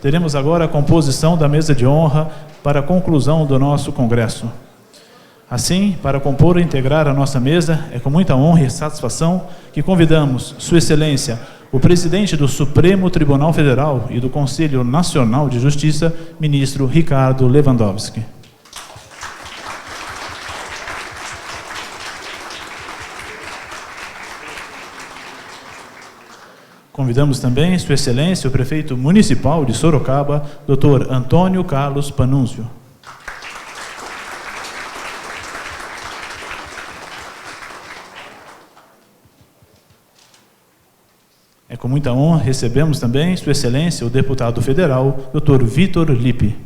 teremos agora a composição da mesa de honra para a conclusão do nosso congresso. Assim, para compor e integrar a nossa mesa, é com muita honra e satisfação que convidamos Sua Excelência, o presidente do Supremo Tribunal Federal e do Conselho Nacional de Justiça, ministro Ricardo Lewandowski. Convidamos também Sua Excelência, o prefeito municipal de Sorocaba, Dr. Antônio Carlos Panunzio. É com muita honra recebemos também Sua Excelência, o deputado federal, Dr. Vitor Lippe.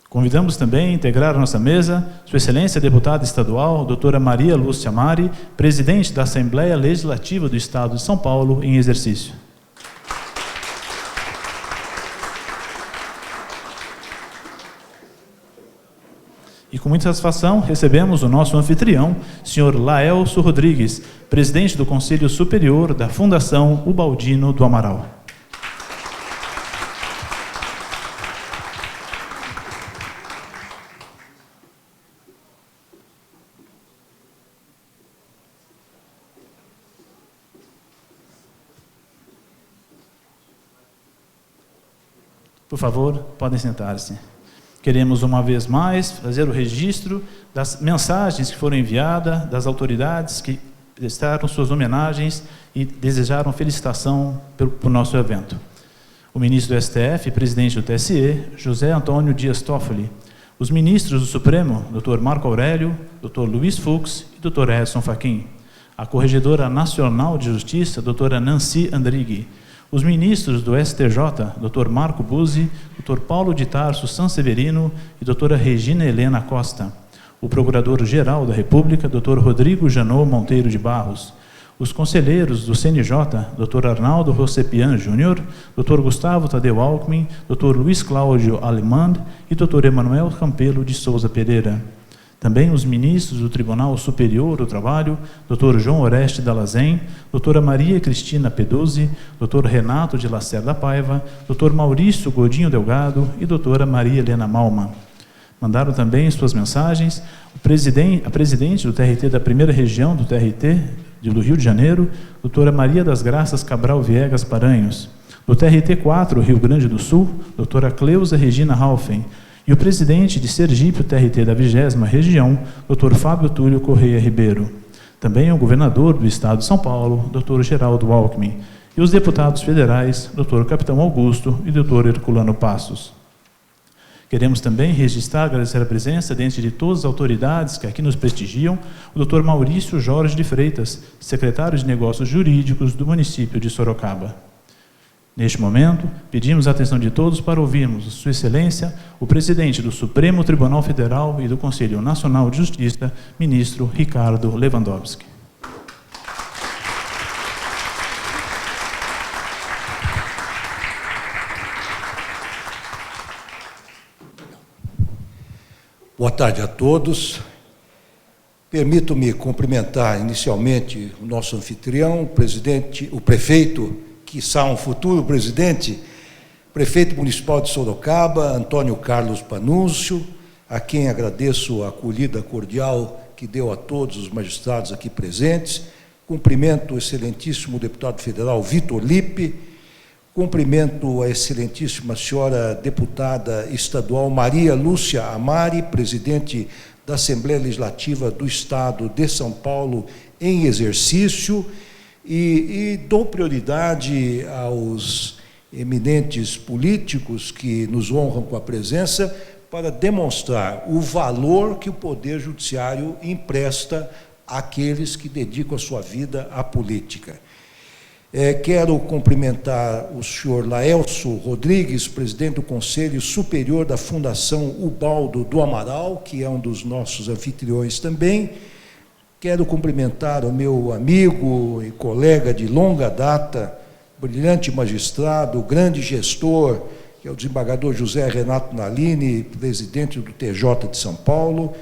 Convidamos também a integrar a nossa mesa Sua Excelência, a deputada estadual, doutora Maria Lúcia Mari, presidente da Assembleia Legislativa do Estado de São Paulo, em exercício. E com muita satisfação recebemos o nosso anfitrião, senhor Laelso Rodrigues, presidente do Conselho Superior da Fundação Ubaldino do Amaral. Por favor, podem sentar-se. Queremos, uma vez mais, fazer o registro das mensagens que foram enviadas, das autoridades que prestaram suas homenagens e desejaram felicitação pelo nosso evento. O ministro do STF e presidente do TSE, José Antônio Dias Toffoli. Os ministros do Supremo, Dr. Marco Aurélio, Dr. Luiz Fux e Dr. Edson Fachin. A Corregedora Nacional de Justiça, doutora Nancy Andrighi. Os ministros do STJ, Dr. Marco Buzzi, Dr. Paulo de Tarso Sanseverino e doutora Regina Helena Costa. O Procurador-Geral da República, Dr. Rodrigo Janot Monteiro de Barros. Os conselheiros do CNJ, Dr. Arnaldo Rosepian Júnior, Dr. Gustavo Tadeu Alckmin, Dr. Luiz Cláudio Alemand e Dr. Emanuel Campelo de Souza Pereira. Também os ministros do Tribunal Superior do Trabalho, Dr. João Oreste Dallazen, doutora Maria Cristina Peduzzi, Dr. Renato de Lacerda Paiva, Dr. Maurício Godinho Delgado e doutora Maria Helena Malman. Mandaram também suas mensagens a presidente do TRT da primeira região do TRT do Rio de Janeiro, doutora Maria das Graças Cabral Viegas Paranhos, do TRT 4 Rio Grande do Sul, doutora Cleusa Regina Halfen, e o presidente de Sergipe, o TRT da 20ª Região, Dr. Fábio Túlio Correia Ribeiro. Também o governador do Estado de São Paulo, Dr. Geraldo Alckmin. E os deputados federais, Dr. Capitão Augusto e Dr. Herculano Passos. Queremos também registrar, agradecer a presença, dentre de todas as autoridades que aqui nos prestigiam, o Dr. Maurício Jorge de Freitas, secretário de Negócios Jurídicos do município de Sorocaba. Neste momento, pedimos a atenção de todos para ouvirmos Sua Excelência, o presidente do Supremo Tribunal Federal e do Conselho Nacional de Justiça, ministro Ricardo Lewandowski. Boa tarde a todos. Permito-me cumprimentar inicialmente o nosso anfitrião, o prefeito, quiçá um futuro presidente, prefeito municipal de Sorocaba, Antônio Carlos Panunzio, a quem agradeço a acolhida cordial que deu a todos os magistrados aqui presentes. Cumprimento o excelentíssimo deputado federal Vitor Lippe, cumprimento a excelentíssima senhora deputada estadual Maria Lúcia Amari, presidente da Assembleia Legislativa do Estado de São Paulo em exercício, e dou prioridade aos eminentes políticos que nos honram com a presença para demonstrar o valor que o Poder Judiciário empresta àqueles que dedicam a sua vida à política. Quero cumprimentar o senhor Laelso Rodrigues, presidente do Conselho Superior da Fundação Ubaldo do Amaral, que é um dos nossos anfitriões também. Quero cumprimentar o meu amigo e colega de longa data, brilhante magistrado, grande gestor, que é o desembargador José Renato Nalini, presidente do TJ de São Paulo.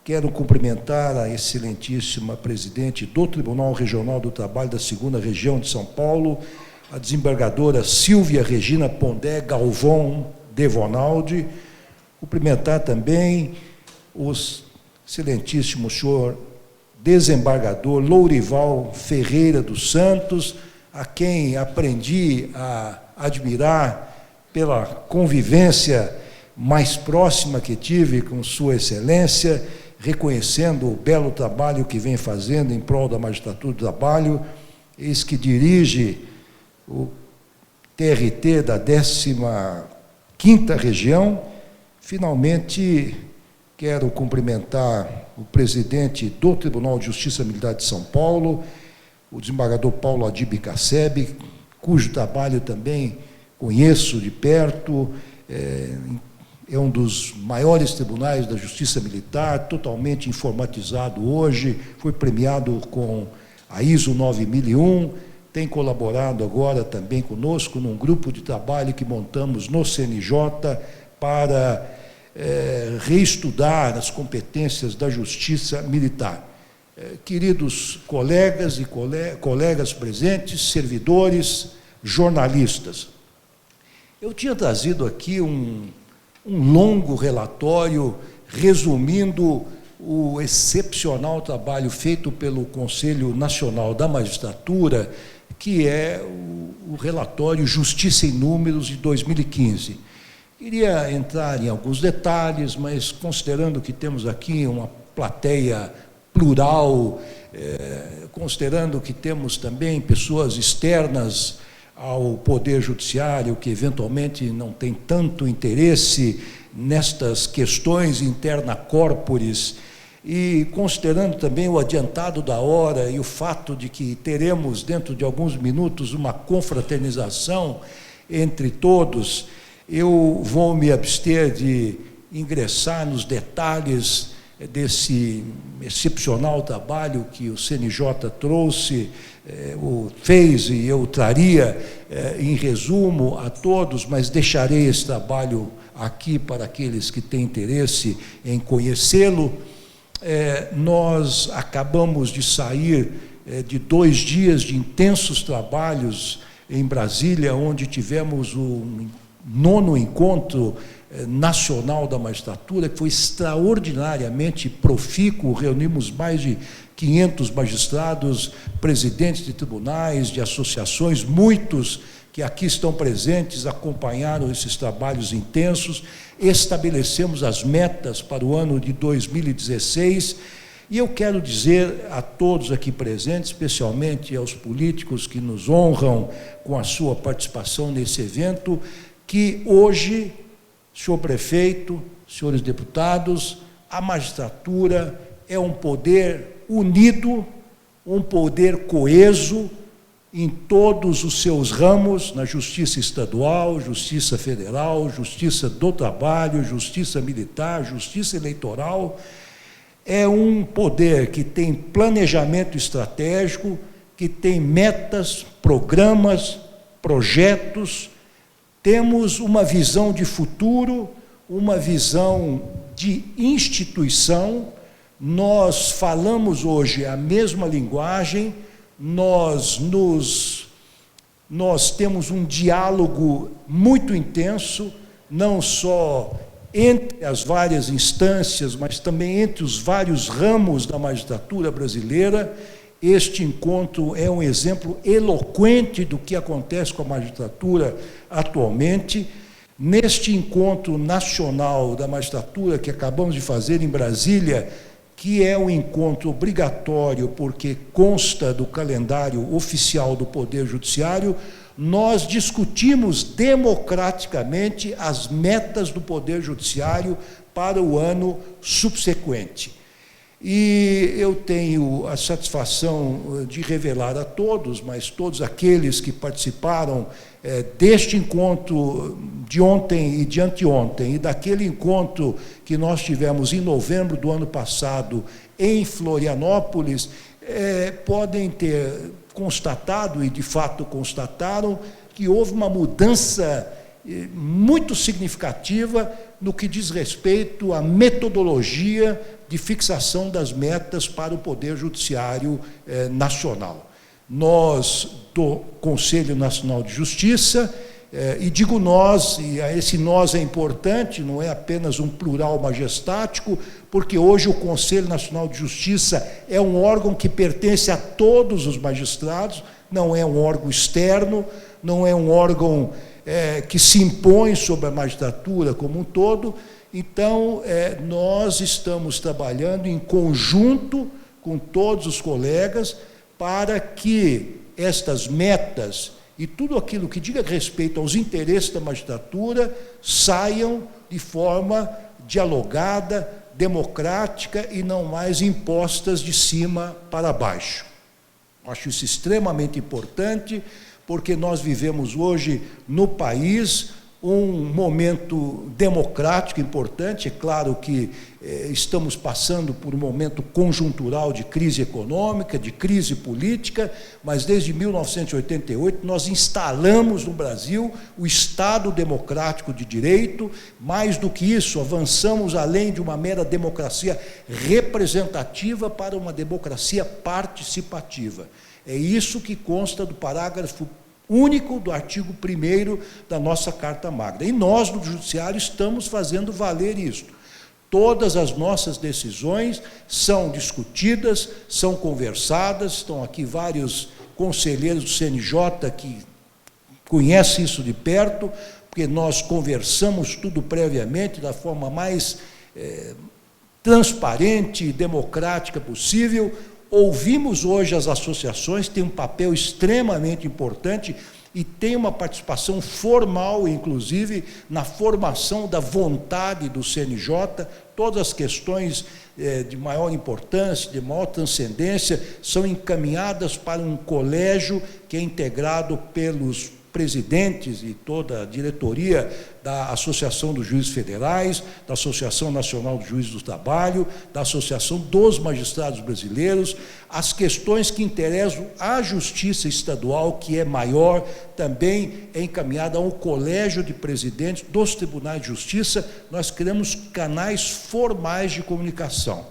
quero cumprimentar a excelentíssima presidente do Tribunal Regional do Trabalho da 2ª Região de São Paulo, a desembargadora Silvia Regina Pondé Galvão Devonaldi, cumprimentar também o excelentíssimo senhor desembargador Lourival Ferreira dos Santos, a quem aprendi a admirar pela convivência mais próxima que tive com Sua Excelência, reconhecendo o belo trabalho que vem fazendo em prol da magistratura do trabalho, eis que dirige o TRT da 15ª Região. Finalmente, quero cumprimentar o presidente do Tribunal de Justiça Militar de São Paulo, o desembargador Paulo Adib Casseb, cujo trabalho também conheço de perto, é um dos maiores tribunais da Justiça Militar, totalmente informatizado hoje, foi premiado com a ISO 9001, tem colaborado agora também conosco num grupo de trabalho que montamos no CNJ para reestudar as competências da Justiça Militar. Queridos colegas e colegas presentes, servidores, jornalistas, eu tinha trazido aqui um longo relatório resumindo o excepcional trabalho feito pelo Conselho Nacional da Magistratura, que é o relatório Justiça em Números de 2015. Queria entrar em alguns detalhes, mas considerando que temos aqui uma plateia plural, considerando que temos também pessoas externas ao Poder Judiciário, que eventualmente não tem tanto interesse nestas questões interna corporis, e considerando também o adiantado da hora e o fato de que teremos, dentro de alguns minutos, uma confraternização entre todos, eu vou me abster de ingressar nos detalhes desse excepcional trabalho que o CNJ trouxe, fez, e eu traria em resumo a todos, mas deixarei esse trabalho aqui para aqueles que têm interesse em conhecê-lo. Nós acabamos de sair de 2 dias de intensos trabalhos em Brasília, onde tivemos o 9º encontro nacional da magistratura, que foi extraordinariamente profícuo. Reunimos mais de 500 magistrados, presidentes de tribunais, de associações, muitos que aqui estão presentes acompanharam esses trabalhos intensos. Estabelecemos as metas para o ano de 2016, e eu quero dizer a todos aqui presentes, especialmente aos políticos que nos honram com a sua participação nesse evento, que hoje, senhor prefeito, senhores deputados, a magistratura é um poder unido, um poder coeso em todos os seus ramos, na justiça estadual, justiça federal, justiça do trabalho, justiça militar, justiça eleitoral. É um poder que tem planejamento estratégico, que tem metas, programas, projetos. Temos uma visão de futuro, uma visão de instituição. Nós falamos hoje a mesma linguagem, nós temos um diálogo muito intenso, não só entre as várias instâncias, mas também entre os vários ramos da magistratura brasileira. Este encontro é um exemplo eloquente do que acontece com a magistratura atualmente. Neste encontro nacional da magistratura que acabamos de fazer em Brasília, que é um encontro obrigatório porque consta do calendário oficial do Poder Judiciário, nós discutimos democraticamente as metas do Poder Judiciário para o ano subsequente. E eu tenho a satisfação de revelar a todos, mas todos aqueles que participaram deste encontro de ontem e de anteontem, e daquele encontro que nós tivemos em novembro do ano passado em Florianópolis, podem ter constatado, e de fato constataram, que houve uma mudança muito significativa no que diz respeito à metodologia de fixação das metas para o Poder Judiciário Nacional. Nós, do Conselho Nacional de Justiça, e digo nós, e esse nós é importante, não é apenas um plural majestático, porque hoje o Conselho Nacional de Justiça é um órgão que pertence a todos os magistrados, não é um órgão externo, não é um órgão que se impõe sobre a magistratura como um todo. Então, nós estamos trabalhando em conjunto com todos os colegas para que estas metas e tudo aquilo que diga respeito aos interesses da magistratura saiam de forma dialogada, democrática e não mais impostas de cima para baixo. Acho isso extremamente importante, porque nós vivemos hoje no país um momento democrático importante. É claro que estamos passando por um momento conjuntural de crise econômica, de crise política, mas desde 1988 nós instalamos no Brasil o Estado democrático de direito. Mais do que isso, avançamos além de uma mera democracia representativa para uma democracia participativa. É isso que consta do parágrafo único do artigo 1º da nossa Carta Magna. E nós, no Judiciário, estamos fazendo valer isso. Todas as nossas decisões são discutidas, são conversadas, estão aqui vários conselheiros do CNJ que conhecem isso de perto, porque nós conversamos tudo previamente, da forma mais transparente e democrática possível. Ouvimos hoje as associações, tem um papel extremamente importante e tem uma participação formal, inclusive, na formação da vontade do CNJ. Todas as questões de maior importância, de maior transcendência, são encaminhadas para um colégio que é integrado pelos presidentes e toda a diretoria da Associação dos Juízes Federais, da Associação Nacional dos Juízes do Trabalho, da Associação dos Magistrados Brasileiros. As questões que interessam à Justiça Estadual, que é maior, também é encaminhada a um colégio de presidentes dos Tribunais de Justiça. Nós criamos canais formais de comunicação.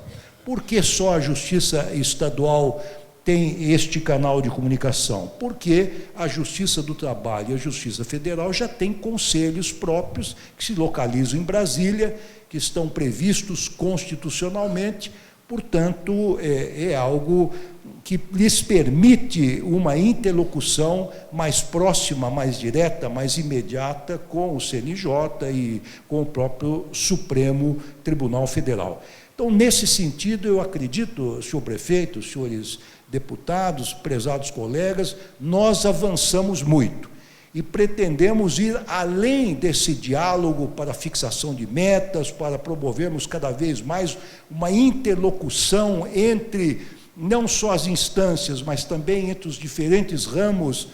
Por que só a Justiça Estadual tem este canal de comunicação? Porque a Justiça do Trabalho e a Justiça Federal já têm conselhos próprios que se localizam em Brasília, que estão previstos constitucionalmente. Portanto, é algo que lhes permite uma interlocução mais próxima, mais direta, mais imediata com o CNJ e com o próprio Supremo Tribunal Federal. Então, nesse sentido, eu acredito, senhor prefeito, senhores deputados, prezados colegas, nós avançamos muito e pretendemos ir além desse diálogo para a fixação de metas, para promovermos cada vez mais uma interlocução entre não só as instâncias, mas também entre os diferentes ramos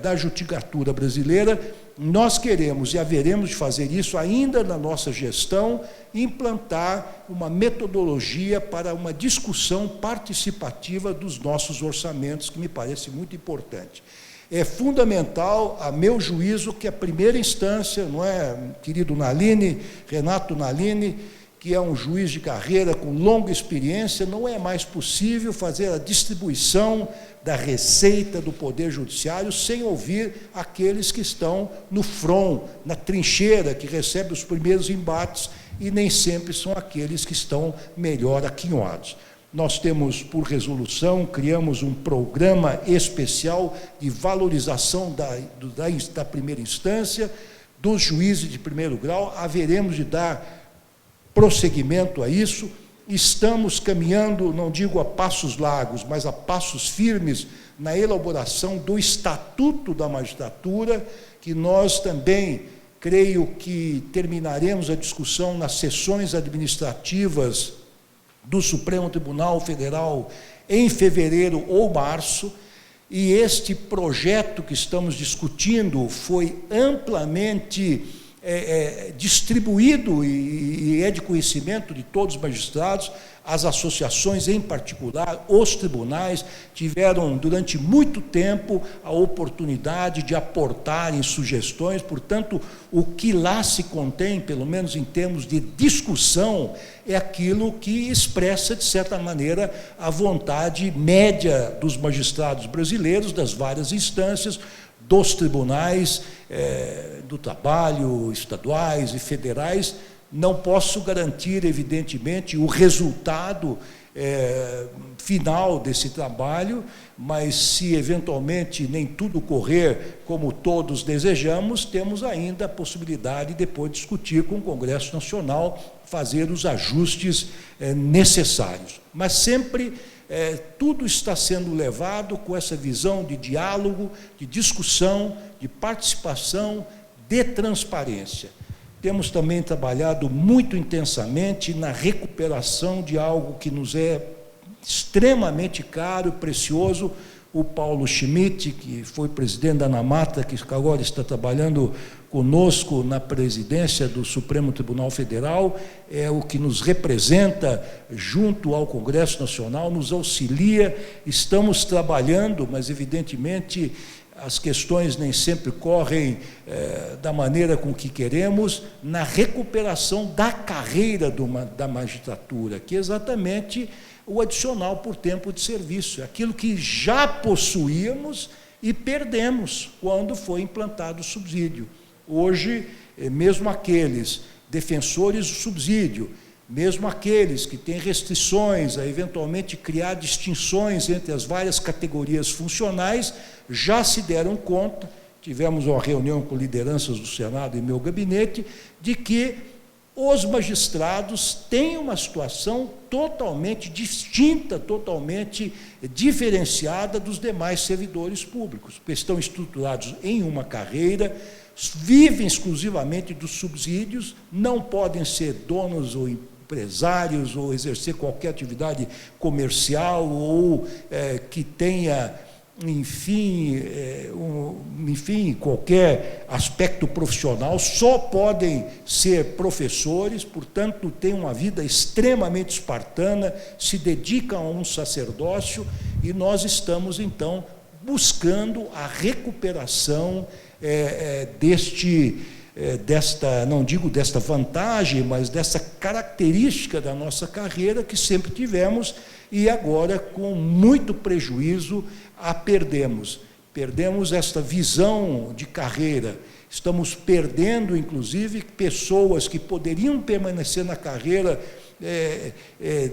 da judicatura brasileira. Nós queremos e haveremos de fazer isso ainda na nossa gestão, implantar uma metodologia para uma discussão participativa dos nossos orçamentos, que me parece muito importante. É fundamental, a meu juízo, que a primeira instância, não é, querido Nalini, Renato Nalini, que é um juiz de carreira com longa experiência, não é mais possível fazer a distribuição da receita do Poder Judiciário sem ouvir aqueles que estão no front, na trincheira, que recebem os primeiros embates, e nem sempre são aqueles que estão melhor aquinhoados. Nós temos, por resolução, criamos um programa especial de valorização da primeira instância, dos juízes de primeiro grau. Haveremos de dar prosseguimento a isso. Estamos caminhando, não digo a passos largos, mas a passos firmes na elaboração do Estatuto da Magistratura, que nós também, creio que terminaremos a discussão nas sessões administrativas do Supremo Tribunal Federal em fevereiro ou março, e este projeto que estamos discutindo foi amplamente distribuído e é de conhecimento de todos os magistrados. As associações, em particular, os tribunais, tiveram durante muito tempo a oportunidade de aportarem sugestões. Portanto, o que lá se contém, pelo menos em termos de discussão, é aquilo que expressa, de certa maneira, a vontade média dos magistrados brasileiros, das várias instâncias, dos tribunais do trabalho, estaduais e federais. Não posso garantir, evidentemente, o resultado final desse trabalho, mas se eventualmente nem tudo correr como todos desejamos, temos ainda a possibilidade de depois discutir com o Congresso Nacional, fazer os ajustes necessários. Mas sempre tudo está sendo levado com essa visão de diálogo, de discussão, de participação, de transparência. Temos também trabalhado muito intensamente na recuperação de algo que nos é extremamente caro e precioso. O Paulo Schmitt, que foi presidente da ANAMATA, que agora está trabalhando conosco na presidência do Supremo Tribunal Federal, é o que nos representa junto ao Congresso Nacional, nos auxilia. Estamos trabalhando, mas evidentemente as questões nem sempre correm da maneira com que queremos, na recuperação da carreira da magistratura, que é exatamente o adicional por tempo de serviço, aquilo que já possuíamos e perdemos quando foi implantado o subsídio. Hoje, mesmo aqueles defensores do subsídio, mesmo aqueles que têm restrições a eventualmente criar distinções entre as várias categorias funcionais, já se deram conta, tivemos uma reunião com lideranças do Senado e meu gabinete, de que os magistrados têm uma situação totalmente distinta, totalmente diferenciada dos demais servidores públicos, porque estão estruturados em uma carreira, vivem exclusivamente dos subsídios, não podem ser donos ou empresários ou exercer qualquer atividade comercial ou que tenha, enfim, qualquer aspecto profissional, só podem ser professores, portanto, têm uma vida extremamente espartana, se dedicam a um sacerdócio, e nós estamos, então, buscando a recuperação desta, não digo desta vantagem, mas dessa característica da nossa carreira que sempre tivemos e agora, com muito prejuízo, a perdemos. Perdemos esta visão de carreira. Estamos perdendo, inclusive, pessoas que poderiam permanecer na carreira,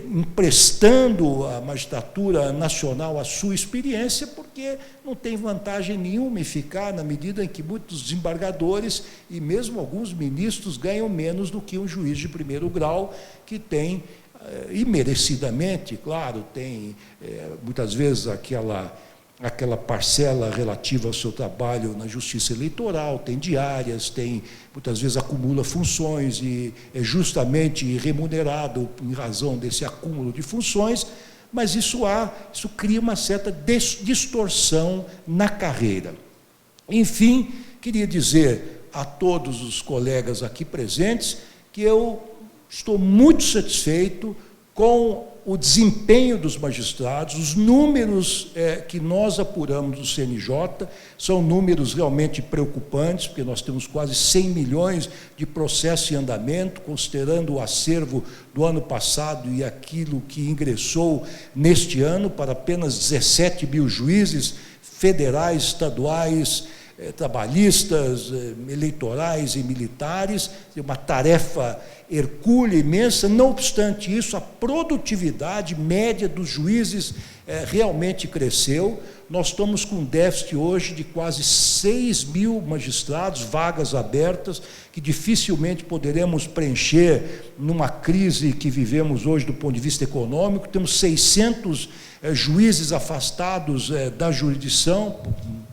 emprestando à magistratura nacional a sua experiência, porque não tem vantagem nenhuma em ficar, na medida em que muitos desembargadores e mesmo alguns ministros ganham menos do que um juiz de primeiro grau, que tem, e merecidamente, claro, tem muitas vezes aquela parcela relativa ao seu trabalho na justiça eleitoral, tem diárias, tem, muitas vezes acumula funções e é justamente remunerado em razão desse acúmulo de funções, mas isso cria uma certa distorção na carreira. Enfim, queria dizer a todos os colegas aqui presentes que eu estou muito satisfeito com o desempenho dos magistrados. Os números que nós apuramos do CNJ são números realmente preocupantes, porque nós temos quase 100 milhões de processos em andamento, considerando o acervo do ano passado e aquilo que ingressou neste ano, para apenas 17 mil juízes federais, estaduais, trabalhistas, eleitorais e militares, uma tarefa hercúlea, imensa. Não obstante isso, a produtividade média dos juízes realmente cresceu. Nós estamos com um déficit hoje de quase 6 mil magistrados, vagas abertas, que dificilmente poderemos preencher numa crise que vivemos hoje do ponto de vista econômico. Temos 600 juízes afastados da jurisdição,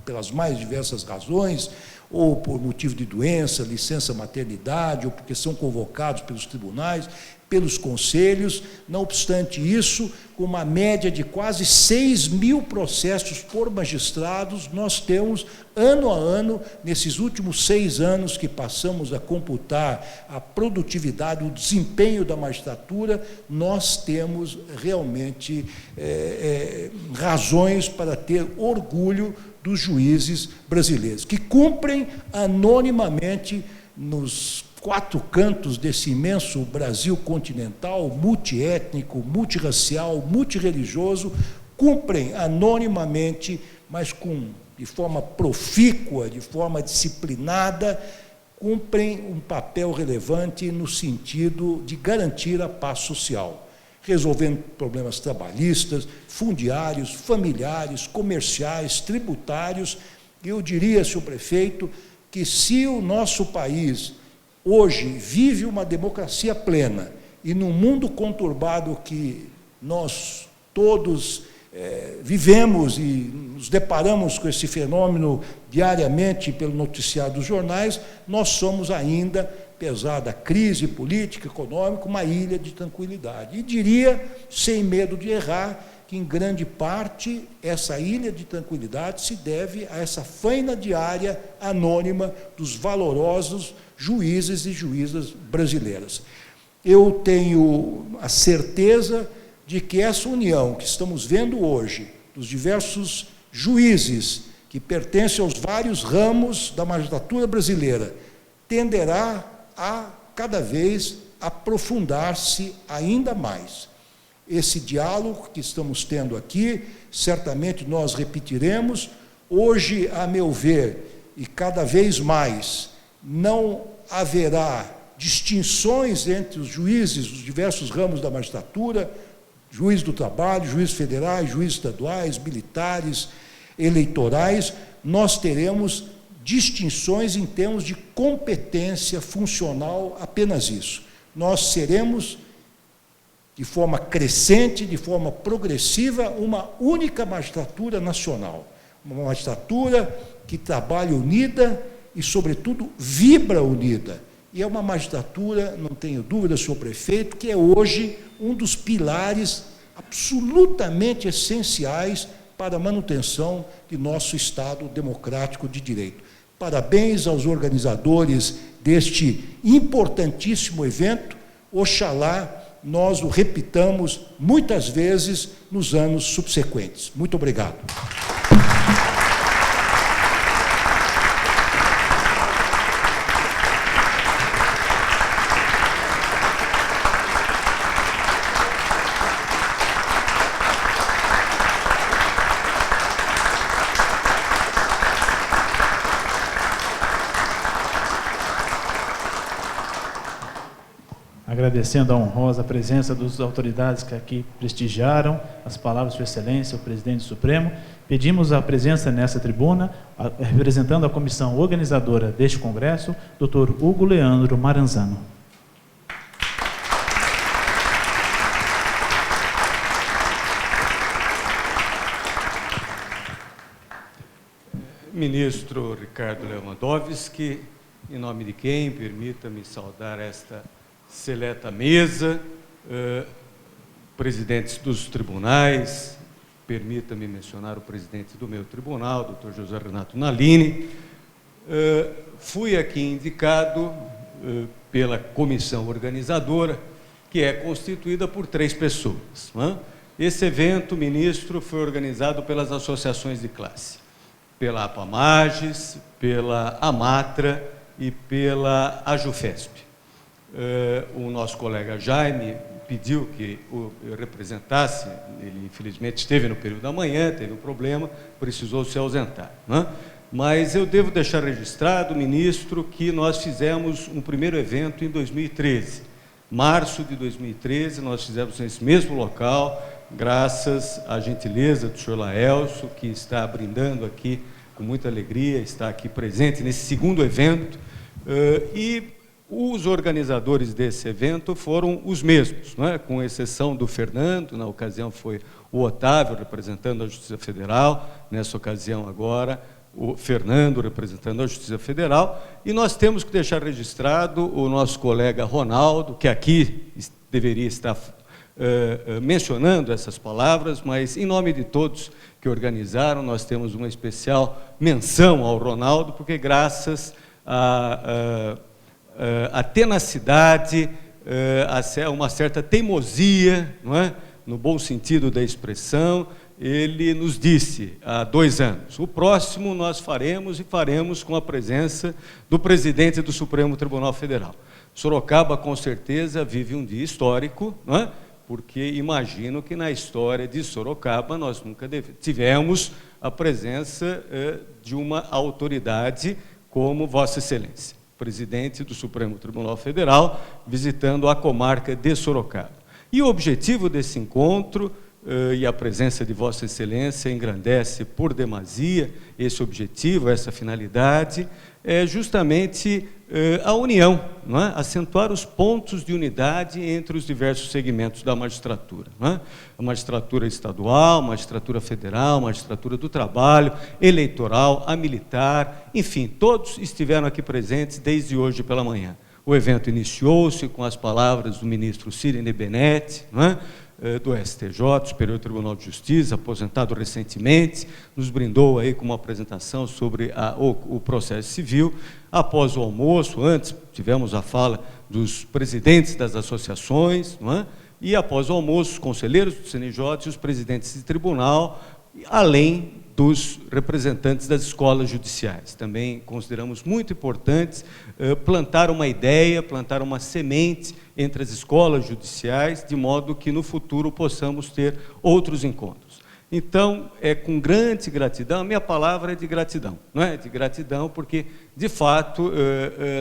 pelas mais diversas razões, ou por motivo de doença, licença maternidade, ou porque são convocados pelos tribunais, pelos conselhos. Não obstante isso, com uma média de quase 6.000 processos por magistrados, nós temos, ano a ano, nesses últimos 6 anos que passamos a computar a produtividade, o desempenho da magistratura, nós temos realmente razões para ter orgulho dos juízes brasileiros, que cumprem anonimamente nos 4 cantos desse imenso Brasil continental, multiétnico, multirracial, multirreligioso, cumprem anonimamente, mas de forma profícua, de forma disciplinada, cumprem um papel relevante no sentido de garantir a paz social, resolvendo problemas trabalhistas, fundiários, familiares, comerciais, tributários. Eu diria, senhor prefeito, que se o nosso país hoje vive uma democracia plena e num mundo conturbado que nós todos vivemos e nos deparamos com esse fenômeno diariamente pelo noticiário dos jornais, nós somos ainda, apesar da crise política, econômica, uma ilha de tranquilidade. E diria, sem medo de errar, que em grande parte essa ilha de tranquilidade se deve a essa faina diária anônima dos valorosos juízes e juízas brasileiras. Eu tenho a certeza de que essa união que estamos vendo hoje, dos diversos juízes que pertencem aos vários ramos da magistratura brasileira, tenderá a, cada vez, aprofundar-se ainda mais. Esse diálogo que estamos tendo aqui, certamente nós repetiremos. Hoje, a meu ver, e cada vez mais, não haverá distinções entre os juízes dos diversos ramos da magistratura, juiz do trabalho, juízes federais, juízes estaduais, militares, eleitorais. Nós teremos distinções em termos de competência funcional, apenas isso. Nós seremos, de forma crescente, de forma progressiva, uma única magistratura nacional, uma magistratura que trabalha unida e, sobretudo, vibra unida. E é uma magistratura, não tenho dúvida, senhor prefeito, que é hoje um dos pilares absolutamente essenciais para a manutenção de nosso Estado democrático de direito. Parabéns aos organizadores deste importantíssimo evento. Oxalá nós o repitamos muitas vezes nos anos subsequentes. Muito obrigado. Agradecendo a honrosa presença das autoridades que aqui prestigiaram as palavras de Sua Excelência, o Presidente Supremo, pedimos a presença nessa tribuna, representando a comissão organizadora deste congresso, Dr. Hugo Leandro Maranzano. Ministro Ricardo Lewandowski, em nome de quem permita-me saudar esta seleta mesa, presidentes dos tribunais, permita-me mencionar o presidente do meu tribunal, Dr. José Renato Nalini. Fui aqui indicado pela comissão organizadora, que é constituída por 3 pessoas. Esse evento, ministro, foi organizado pelas associações de classe, pela APAMAGES, pela AMATRA e pela AJUFESP. O nosso colega Jaime pediu que eu representasse, ele infelizmente esteve no período da manhã, teve um problema, precisou se ausentar. Mas eu devo deixar registrado, ministro, que nós fizemos um primeiro evento em 2013. Março de 2013, nós fizemos nesse mesmo local, graças à gentileza do senhor Laelso, que está brindando aqui com muita alegria, está aqui presente nesse segundo evento, e os organizadores desse evento foram os mesmos, com exceção do Fernando, na ocasião foi o Otávio, representando a Justiça Federal, nessa ocasião agora, o Fernando, representando a Justiça Federal, e nós temos que deixar registrado o nosso colega Ronaldo, que aqui deveria estar mencionando essas palavras, mas em nome de todos que organizaram, nós temos uma especial menção ao Ronaldo, porque graças à tenacidade, a uma certa teimosia, não é? No bom sentido da expressão, ele nos disse há 2 anos, o próximo nós faremos e faremos com a presença do presidente do Supremo Tribunal Federal. Sorocaba, com certeza, vive um dia histórico, não é? Porque imagino que na história de Sorocaba nós nunca tivemos a presença de uma autoridade como Vossa Excelência, presidente do Supremo Tribunal Federal, visitando a comarca de Sorocaba. E o objetivo desse encontro, e a presença de Vossa Excelência engrandece por demasia esse objetivo, essa finalidade, é justamente a união, não é? Acentuar os pontos de unidade entre os diversos segmentos da magistratura, não é? A magistratura estadual, a magistratura federal, a magistratura do trabalho, eleitoral, a militar, enfim, todos estiveram aqui presentes desde hoje pela manhã. O evento iniciou-se com as palavras do ministro Cirine Benetti, não é? Do STJ, Superior Tribunal de Justiça, aposentado recentemente, nos brindou aí com uma apresentação sobre o processo civil. Após o almoço, antes tivemos a fala dos presidentes das associações, não é? E após o almoço, os conselheiros do CNJ e os presidentes de tribunal, além dos representantes das escolas judiciais. Também consideramos muito importante plantar uma ideia, plantar uma semente entre as escolas judiciais, de modo que no futuro possamos ter outros encontros. Então, é com grande gratidão, a minha palavra é de gratidão, não é? De gratidão, porque, de fato,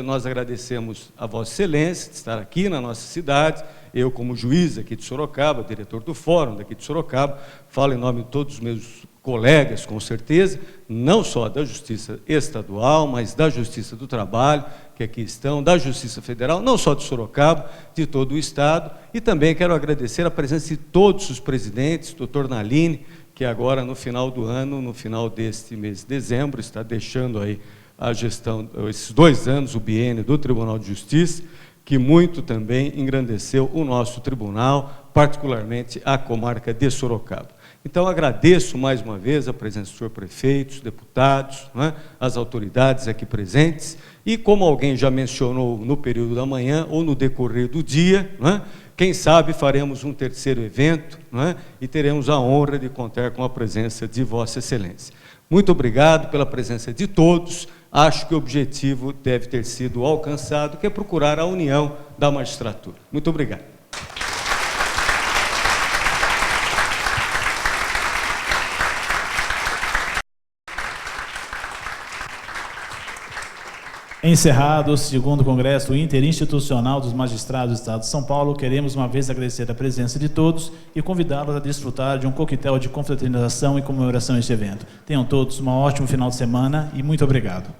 nós agradecemos a Vossa Excelência de estar aqui na nossa cidade, eu como juiz aqui de Sorocaba, diretor do Fórum daqui de Sorocaba, falo em nome de todos os meus colegas, com certeza, não só da Justiça Estadual, mas da Justiça do Trabalho, que aqui estão, da Justiça Federal, não só de Sorocaba, de todo o Estado, e também quero agradecer a presença de todos os presidentes, doutor Naline, que agora no final do ano, no final deste mês de dezembro, está deixando aí a gestão, esses 2 anos, o biênio do Tribunal de Justiça, que muito também engrandeceu o nosso tribunal, particularmente a comarca de Sorocaba. Então, agradeço mais uma vez a presença do senhor prefeito, os deputados, não é? As autoridades aqui presentes, e como alguém já mencionou no período da manhã ou no decorrer do dia, não é? Quem sabe faremos um 3º evento, não é? E teremos a honra de contar com a presença de Vossa Excelência. Muito obrigado pela presença de todos. Acho que o objetivo deve ter sido alcançado, que é procurar a união da magistratura. Muito obrigado. Encerrado o 2º Congresso Interinstitucional dos Magistrados do Estado de São Paulo, queremos uma vez agradecer a presença de todos e convidá-los a desfrutar de um coquetel de confraternização e comemoração deste evento. Tenham todos um ótimo final de semana e muito obrigado.